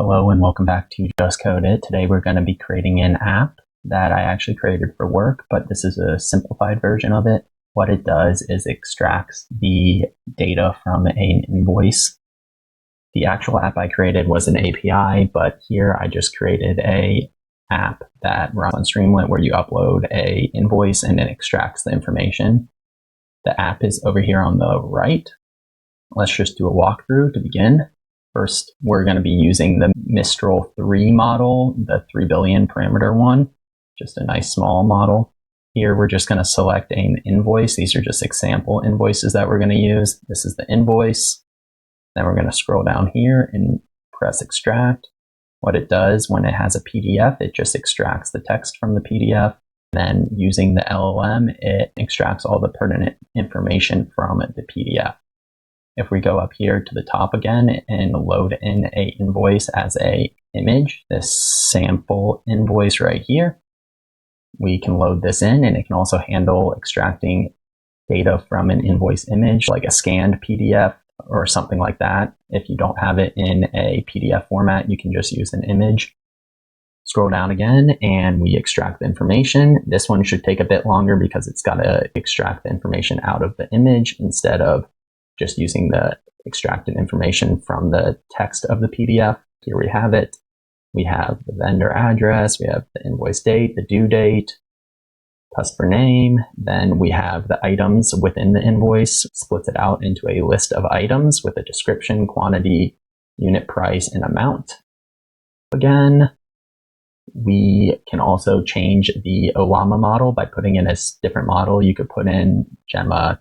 Hello and welcome back to Just Code It. Today we're going to be creating an app that I actually created for work, but this is a simplified version of it. What it does is extracts the data from an invoice. The actual app I created was an API, but here I just created a app that runs on Streamlit where you upload a invoice and it extracts the information. The app is over here on the right. Let's just do a walkthrough to begin. First, we're going to be using the Mistral 3 model, the 3 billion parameter one, just a nice small model. Here, we're just going to select an invoice. These are just example invoices that we're going to use. This is the invoice. Then we're going to scroll down here and press extract. What it does when it has a PDF, it just extracts the text from the PDF. Then using the LLM, it extracts all the pertinent information from the PDF. If we go up here to the top again and load in a invoice as a image, this sample invoice right here, we can load this in, and it can also handle extracting data from an invoice image, like a scanned PDF or something like that. If you don't have it in a PDF format, you can just use an image. Scroll down again and we extract the information. This one should take a bit longer because it's got to extract the information out of the image instead of just using the extracted information from the text of the PDF. Here we have it. We have the vendor address, we have the invoice date, the due date, customer name. Then we have the items within the invoice, splits it out into a list of items with a description, quantity, unit price, and amount. Again, we can also change the Ollama model by putting in a different model. You could put in Gemini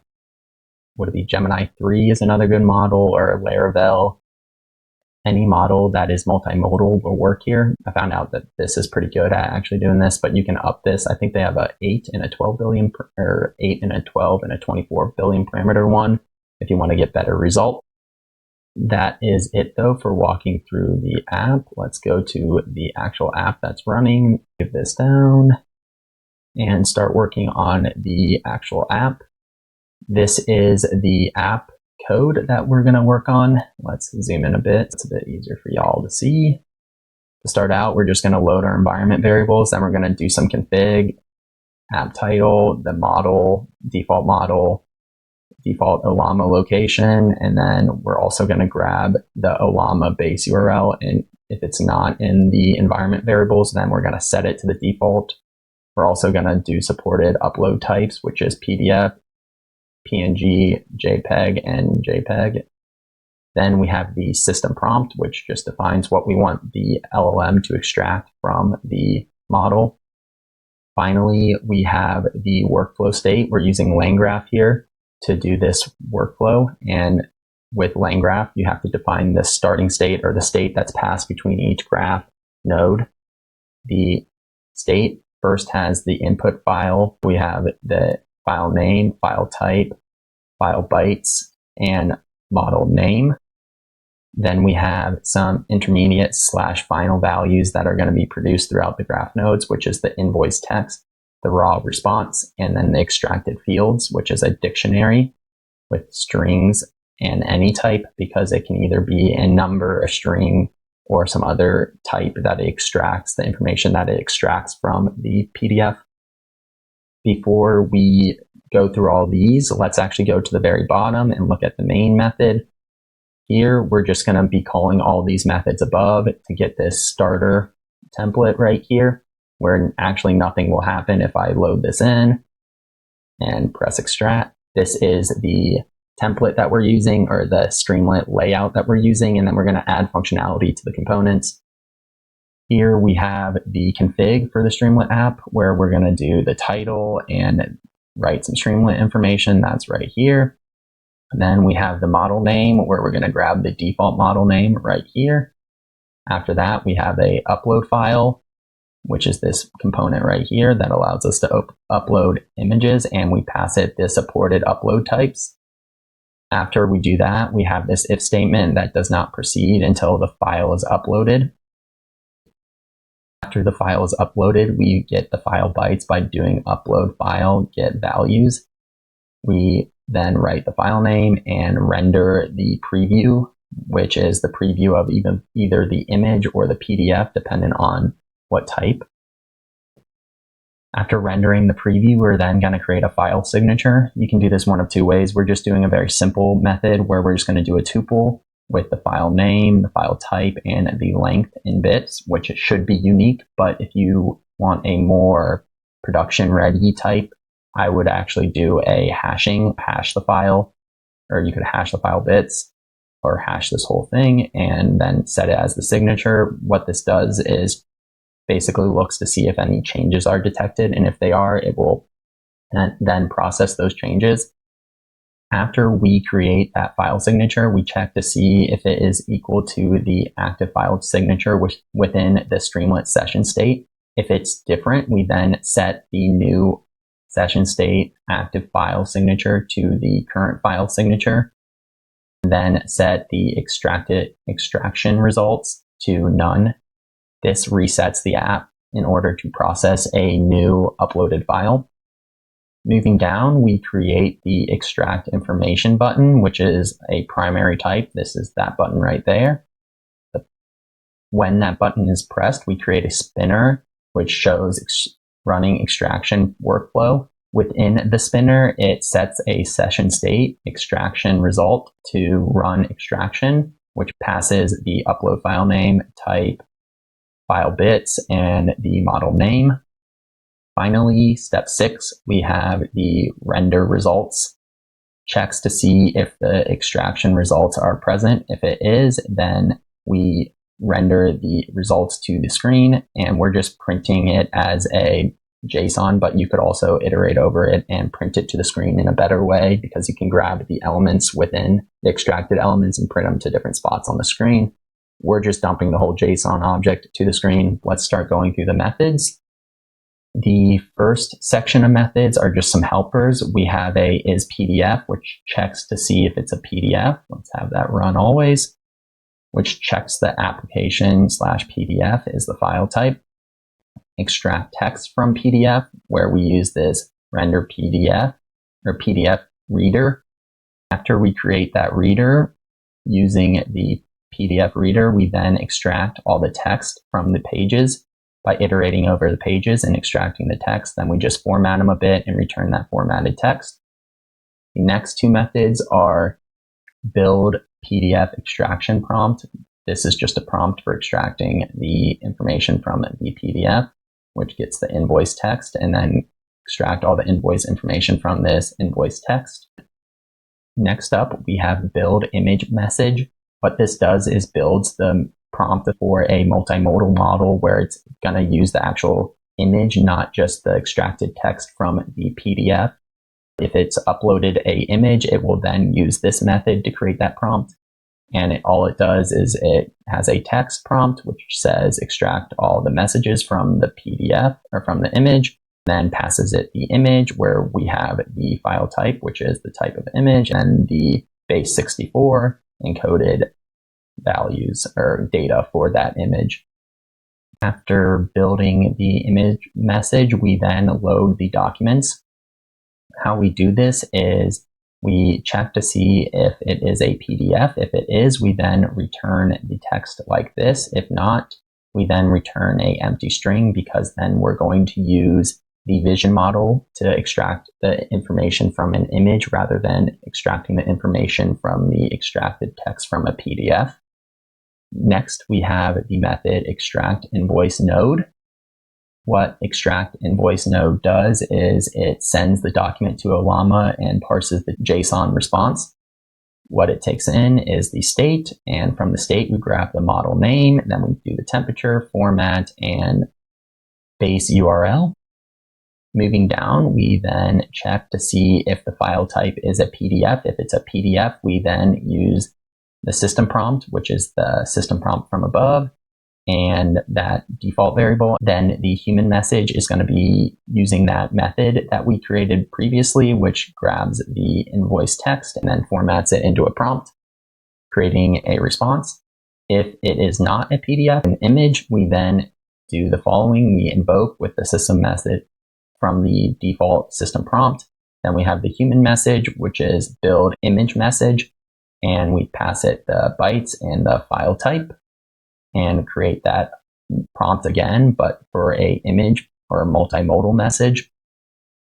3 is another good model, or Laravel. Any model that is multimodal will work here. I found out that this is pretty good at actually doing this, but you can up this. I think they have a 8 and a 12 billion, or 8 and a 12 and a 24 billion parameter one if you want to get better result. That is it though for walking through the app. Let's go to the actual app that's running. Give this down and start working on the actual app. This is the app code that we're going to work on. Let's zoom in a bit. It's a bit easier for y'all to see. To start out, we're just going to load our environment variables. Then we're going to do some config, app title, the model, default Ollama location. And then we're also going to grab the Ollama base URL. And if it's not in the environment variables, then we're going to set it to the default. We're also going to do supported upload types, which is PDF, PNG, JPEG, and JPEG. Then we have the system prompt, which just defines what we want the LLM to extract from the model. Finally, we have the workflow state. We're using LangGraph here to do this workflow. And with LangGraph, you have to define the starting state, or the state that's passed between each graph node. The state first has the input file. We have the file name, file type, file bytes, and model name. Then we have some intermediate / final values that are going to be produced throughout the graph nodes, which is the invoice text, the raw response, and then the extracted fields, which is a dictionary with strings and any type, because it can either be a number, a string, or some other type that it extracts the information that it extracts from the PDF. Before we go through all these, let's actually go to the very bottom and look at the main method. Here, we're just going to be calling all these methods above to get this starter template right here, where actually nothing will happen if I load this in and press extract. This is the template that we're using, or the Streamlit layout that we're using, and then we're going to add functionality to the components. Here we have the config for the Streamlit app, where we're going to do the title and write some Streamlit information. That's right here. And then we have the model name, where we're going to grab the default model name right here. After that, we have a upload file, which is this component right here that allows us to upload images, and we pass it the supported upload types. After we do that, we have this if statement that does not proceed until the file is uploaded. After the file is uploaded, we get the file bytes by doing upload file get values. We then write the file name and render the preview which is the preview of either the image or the PDF, depending on what type. After rendering the preview, we're then going to create a file signature. You can do this one of two ways. We're just doing a very simple method where we're just going to do a tuple with the file name, the file type, and the length in bits, which it should be unique. But if you want a more production ready type, I would actually do a hashing, hash the file, or you could hash the file bits or hash this whole thing and then set it as the signature. What this does is basically looks to see if any changes are detected, and if they are, it will then process those changes. After we create that file signature, we check to see if it is equal to the active file signature within the Streamlit session state. If it's different, we then set the new session state active file signature to the current file signature, and then set the extraction results to none. This resets the app in order to process a new uploaded file. Moving down, we create the extract information button, which is a primary type. This is that button right there. When that button is pressed, we create a spinner, which shows running extraction workflow. Within the spinner, it sets a session state extraction result to run extraction, which passes the upload file name, type, file bits, and the model name. Finally, step 6, we have the render results. Checks to see if the extraction results are present. If it is, then we render the results to the screen, and we're just printing it as a JSON, but you could also iterate over it and print it to the screen in a better way, because you can grab the elements within the extracted elements and print them to different spots on the screen. We're just dumping the whole JSON object to the screen. Let's start going through the methods. The first section of methods are just some helpers. We have a isPDF, which checks to see if it's a PDF. Let's have that run always, which checks the application/PDF is the file type. Extract text from PDF, where we use this render PDF or PDF reader. After we create that reader using the PDF reader, we then extract all the text from the pages by iterating over the pages and extracting the text. Then we just format them a bit and return that formatted text. The next two methods are build PDF extraction prompt. This is just a prompt for extracting the information from the PDF, which gets the invoice text, and then extract all the invoice information from this invoice text. Next up, we have build image message. What this does is builds the prompt for a multimodal model where it's going to use the actual image, not just the extracted text from the PDF. If it's uploaded an image, it will then use this method to create that prompt. And all it does is it has a text prompt, which says extract all the messages from the PDF or from the image, then passes it the image where we have the file type, which is the type of image, and the base 64 encoded values or data for that image. After building the image message, we then load the documents. How we do this is we check to see if it is a PDF. If it is, we then return the text like this. If not, we then return an empty string, because then we're going to use the vision model to extract the information from an image rather than extracting the information from the extracted text from a PDF. Next, we have the method extract invoice node. What extract invoice node does is it sends the document to Ollama and parses the JSON response. What it takes in is the state, and from the state we grab the model name, then we do the temperature, format, and base URL. Moving down, we then check to see if the file type is a PDF. If it's a PDF, we then use the system prompt, which is the system prompt from above, and that default variable. Then the human message is going to be using that method that we created previously, which grabs the invoice text and then formats it into a prompt, creating a response. If it is not a PDF, an image, we then do the following. We invoke with the system method from the default system prompt. Then we have the human message, which is build image message. and we pass it the bytes and the file type and create that prompt again, but for a image or a multimodal message.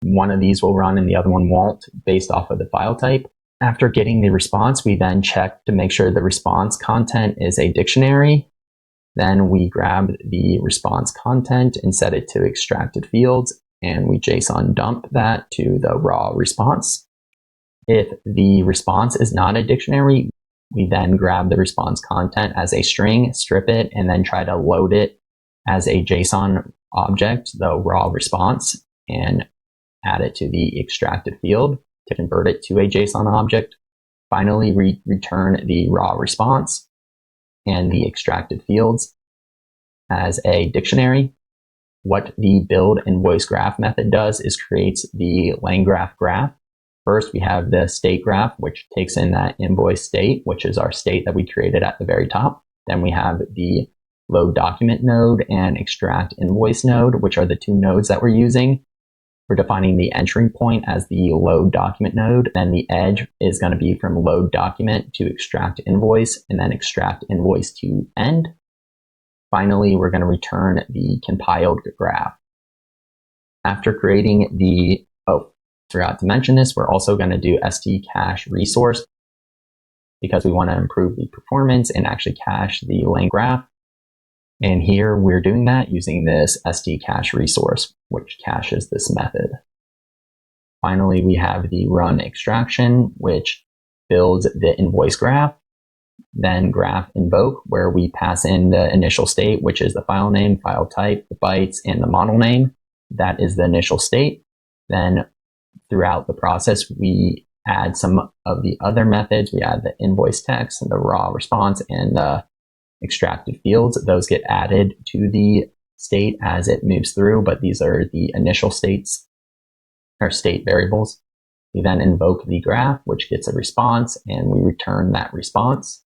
One of these will run and the other one won't based off of the file type. After getting the response, we then check to make sure the response content is a dictionary. Then we grab the response content and set it to extracted fields, and we JSON dump that to the raw response. If the response is not a dictionary, we then grab the response content as a string, strip it, and then try to load it as a JSON object, the raw response, and add it to the extracted field to convert it to a JSON object. Finally, return the raw response and the extracted fields as a dictionary. What the build invoice graph method does is creates the LangGraph graph. First, we have the state graph, which takes in that invoice state, which is our state that we created at the very top. Then we have the load document node and extract invoice node, which are the two nodes that we're using. We're defining the entry point as the load document node. Then the edge is going to be from load document to extract invoice, and then extract invoice to end. Finally, we're going to return the compiled graph. After creating the, forgot to mention this, we're also going to do st cache resource because we want to improve the performance and actually cache the LangGraph. And here we're doing that using this st cache resource, which caches this method. Finally, we have the run extraction, which builds the invoice graph. Then graph invoke, where we pass in the initial state, which is the file name, file type, the bytes, and the model name. That is the initial state. Then throughout the process, we add some of the other methods. We add the invoice text and the raw response and the extracted fields. Those get added to the state as it moves through, but these are the initial states or state variables. We then invoke the graph, which gets a response, and we return that response.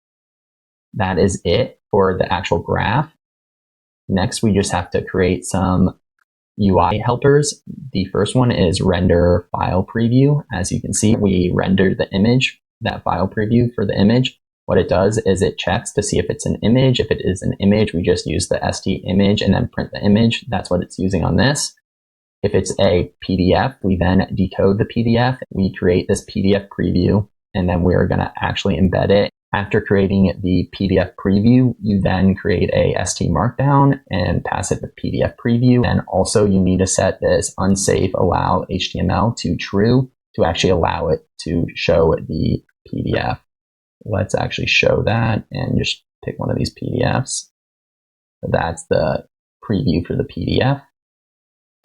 That is it for the actual graph. Next, we just have to create some UI helpers. The first one is render file preview. As you can see, we render the image, that file preview for the image. What it does is it checks to see if it's an image. If it is an image, we just use the st image and then print the image. That's what it's using on this. If it's a PDF, we then decode the PDF. We create this PDF preview, and then we are going to actually embed it. After creating the PDF preview, you then create a st markdown and pass it the PDF preview. And also you need to set this unsafe allow HTML to true to actually allow it to show the PDF. Let's actually show that and just pick one of these PDFs. So that's the preview for the PDF.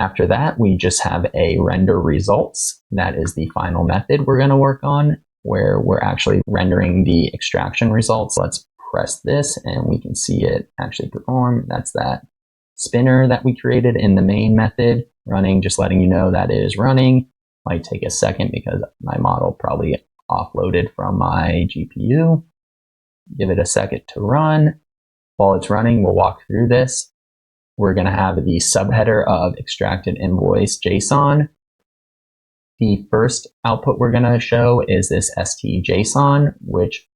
After that, we just have a render results. That is the final method we're going to work on, where we're actually rendering the extraction results. Let's press this and we can see it actually perform. That's that spinner that we created in the main method running, just letting you know that it is running. Might take a second because my model probably offloaded from my GPU. Give it a second to run. While it's running, we'll walk through this. We're going to have the subheader of extracted invoice JSON. The first output we're going to show is this st.json, which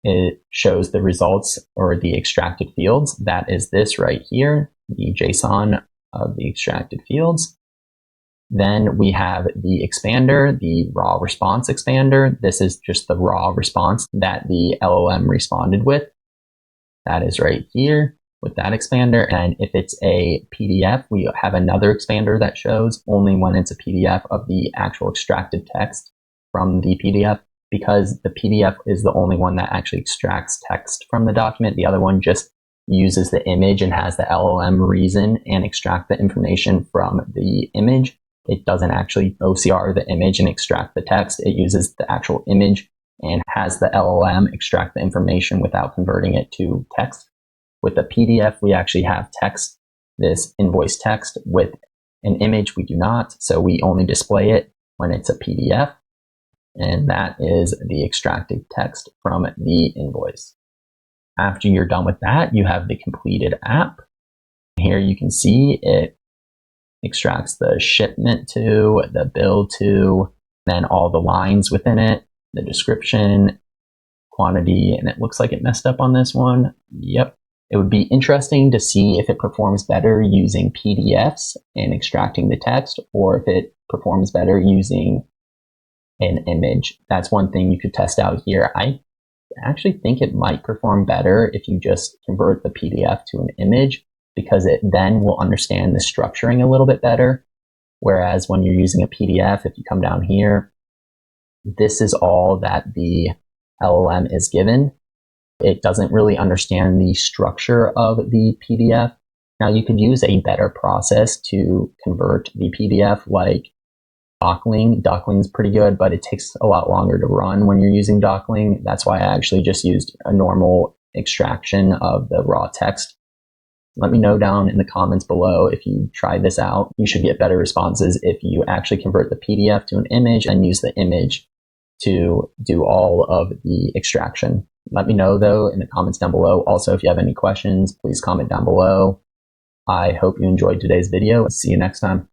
it shows the results or the extracted fields. That is this right here, the JSON of the extracted fields. Then we have the expander, the raw response expander. This is just the raw response that the LLM responded with. That is right here with that expander. And if it's a PDF, we have another expander that shows only when it's a PDF of the actual extracted text from the PDF, because the PDF is the only one that actually extracts text from the document. The other one just uses the image and has the LLM reason and extract the information from the image. It doesn't actually OCR the image and extract the text. It uses the actual image and has the LLM extract the information without converting it to text. With the PDF, we actually have text, this invoice text. With an image, we do not. So we only display it when it's a PDF. And that is the extracted text from the invoice. After you're done with that, you have the completed app. Here you can see it extracts the shipment to, the bill to, then all the lines within it, the description, quantity, and it looks like it messed up on this one. Yep. It would be interesting to see if it performs better using PDFs and extracting the text, or if it performs better using an image. That's one thing you could test out here. I actually think it might perform better if you just convert the PDF to an image, because it then will understand the structuring a little bit better. Whereas when you're using a PDF, if you come down here, this is all that the LLM is given. It doesn't really understand the structure of the PDF. Now, you could use a better process to convert the PDF, like Dockling. Dockling is pretty good, but it takes a lot longer to run when you're using Dockling. That's why I actually just used a normal extraction of the raw text. Let me know down in the comments below if you try this out. You should get better responses if you actually convert the PDF to an image and use the image to do all of the extraction. Let me know, though, in the comments down below. Also, if you have any questions, please comment down below. I hope you enjoyed today's video. See you next time.